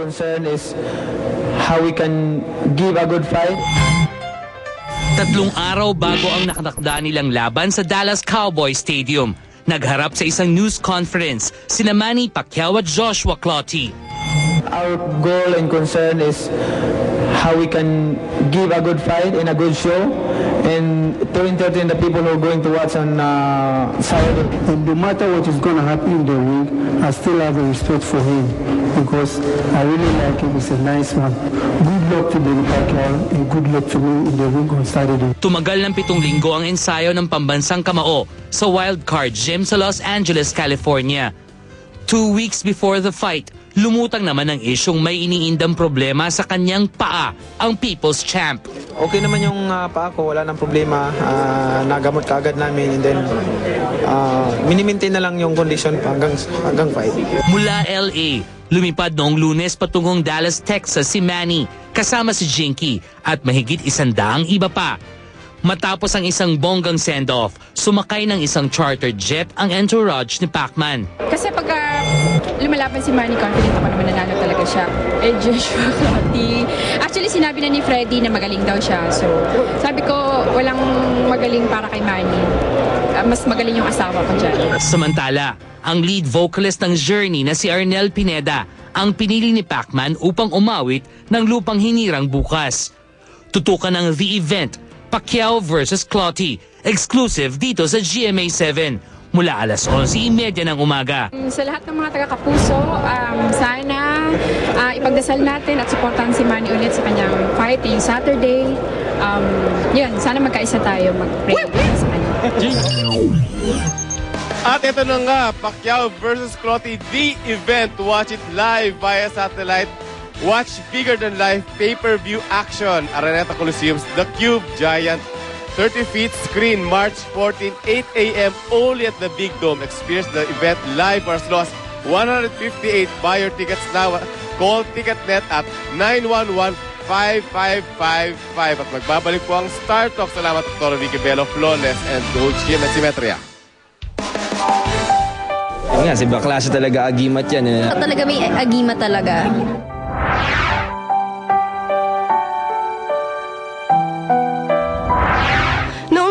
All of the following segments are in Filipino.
concern is how we can give a good fight. 3 araw bago ang nakatakda nilang laban sa Dallas Cowboys Stadium, nagharap sa isang news conference sina Manny Pacquiao at Joshua Clottey. Our goal and concern is how we can give a good fight and a good show and to entertain the people who are going to watch on Saturday. And no matter what is going to happen in the ring, I still have a respect for him because I really like him. He's a nice man. Good luck to Manny Pacquiao and good luck to me in the ring on Saturday. Tumagal ng 7 linggo ang ensayo ng pambansang kamao sa Wild Card Gym sa Los Angeles, California. 2 weeks before the fight, lumutang naman ang isyong may iniindang problema sa kanyang paa, ang People's Champ. Okay naman yung paa ko, wala nang problema. Nagamot kaagad namin and then mini-maintain na lang yung condition hanggang fight. Mula LA, lumipad noong Lunes patungong Dallas, Texas si Manny, kasama si Jinky at mahigit 100 iba pa. Matapos ang isang bonggang send-off, sumakay ng isang chartered jet ang entourage ni Pacman. Kasi pagka lumalaban si Manny, confident ako naman nanalo talaga siya. Eh, Joshua Clottey. Actually, sinabi na ni Freddy na magaling daw siya. So, sabi ko, walang magaling para kay Manny. Mas magaling yung asawa ko dyan. Samantala, ang lead vocalist ng Journey na si Arnel Pineda ang pinili ni Pacman upang umawit ng lupang hinirang bukas. Tutukan ng The Event, Pacquiao vs. Clottey, exclusive dito sa GMA7 mula alas 11:30 ng umaga. Sa lahat ng mga taga-Kapuso, sana ipagdasal natin at supportan si Manny ulit sa kanyang fight yung Saturday. Yun, sana magkaisa tayo mag-pray sa kanya. At ito na nga, Pacquiao vs. Clottey, The Event. Watch it live via satellite. Watch bigger than life pay-per-view action. Araneta Coliseum's The Cube Giant 30 feet screen, March 14, 8 a.m. only at the Big Dome. Experience the event live for as low as 158. Buy your tickets now. Call Ticketnet at 911-5555. At magbabalik po ang Star Talk. Salamat Dr. Vicky Bello, Flawless and Coach Jim at Symmetria. Yun nga, si Baklase talaga agimat yan. Talaga may agimat talaga.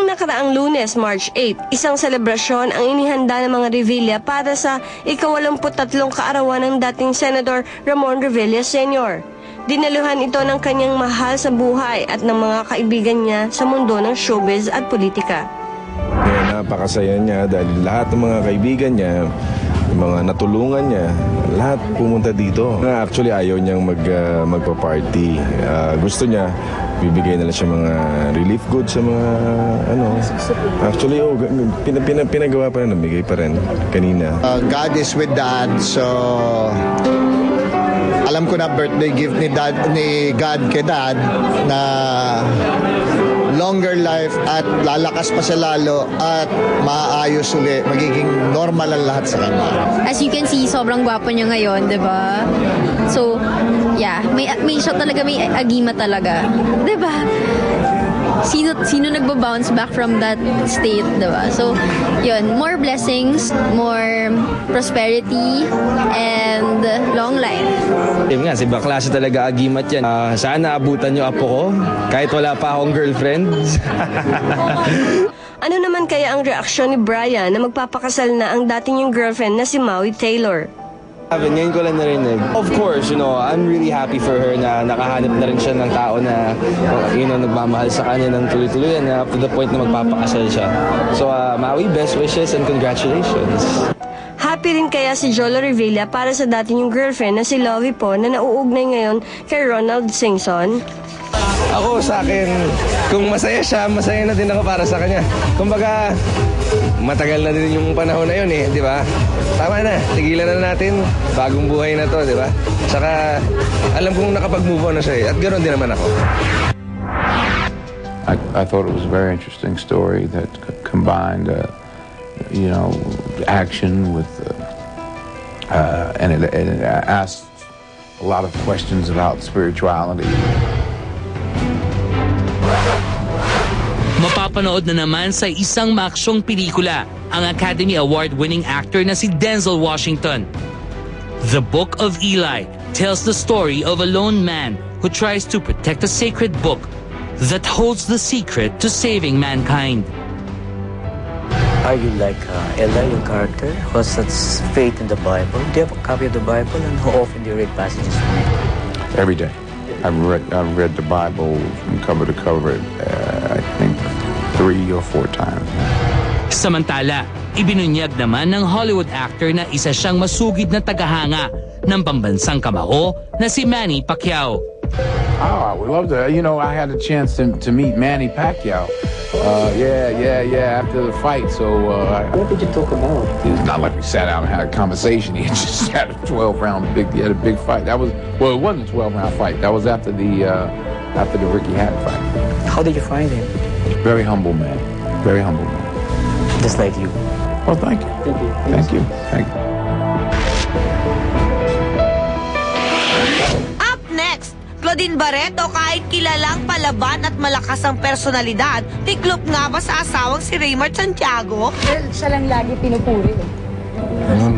Nakaraang Lunes, March 8, isang selebrasyon ang inihanda ng mga Revilla para sa ika-83 kaarawan ng dating Senador Ramon Revilla Sr. Dinaluhan ito ng kanyang mahal sa buhay at ng mga kaibigan niya sa mundo ng showbiz at politika. Napakasaya niya dahil lahat ng mga kaibigan niya, yung mga natulungan niya, lahat pumunta dito. Actually, ayaw niyang magpa-party. Gusto niya, bibigay na lang siya mga relief goods sa mga Actually, pinagawa pa rin, nabigay pa rin kanina. God is with Dad, so alam ko na birthday gift ni God kay Dad na longer life at lalakas pa siya lalo at maayos ulit. Magiging normal ang lahat sa kanya. As you can see, sobrang gwapo niya ngayon, di ba? So, yeah, may siya talaga, may agima talaga. Di ba? Sino nagbo-bounce back from that state, di ba? So, yun, more blessings, more prosperity, and long life. Yun nga, si Baklase talaga agimat yan. Sana abutan niyo apo ko, kahit wala pa akong girlfriend. Ano naman kaya ang reaksyon ni Brian na magpapakasal na ang dating yung girlfriend na si Maui Taylor? Ngayon ko lang narinig. Of course, I'm really happy for her na nakahanap na rin siya ng tao na nagmamahal sa kanya ng tuloy-tuloy na up to the point na magpapakasal siya. So, Maui, best wishes and congratulations. Happy rin kaya si Jolo Revilla para sa dating yung girlfriend na si Lovie po na nauugnay ngayon kay Ronald Singson? Ako sa akin, kung masaya siya, masaya na din ako para sa kanya. Kumbaga, matagal na din yung panahon na yun di ba? Tama na, tigilan na natin, bagong buhay na to, di ba? Saka, alam kong nakapag-move on na siya at ganoon din naman ako. I thought it was a very interesting story that combined, action with, and it asked a lot of questions about spirituality. Mapapanood na naman sa isang maaksyong pelikula ang Academy Award-winning actor na si Denzel Washington. The Book of Eli tells the story of a lone man who tries to protect a sacred book that holds the secret to saving mankind. Are you like Eli, your character, who has such faith in the Bible? Do you have a copy of the Bible, and how often do you read passages from it? Every day. I've read the Bible from cover to cover, I think 3 or 4 times. Samantala, ibinunyag naman ng Hollywood actor na isa siyang masugid na tagahanga ng pambansang kamao na si Manny Pacquiao. Oh, I would love to. You know, I had a chance to meet Manny Pacquiao. After the fight. So, what did you talk about? It's not like we sat down and had a conversation. He just had a 12-round he had a big fight. It wasn't a 12-round fight. That was after the Ricky Hatton fight. How did you find him? Very humble man. Very humble man. Just like you. Well, thank you. Thank you. Thank you. Up next, Claudine Barreto kahit kilalang palaban at malakas ang personalidad, tiklop nga ba sa asawang si Raymart Santiago? Well, siya lang lagi pinupuri.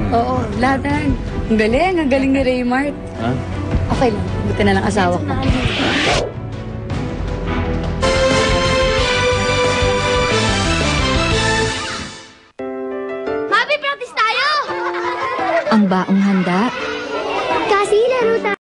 Oo, lahat na. Ang galing ni Raymart. Huh? Okay lang, buti na lang asawa ko. Ang baong handa. Kasi laro tayo.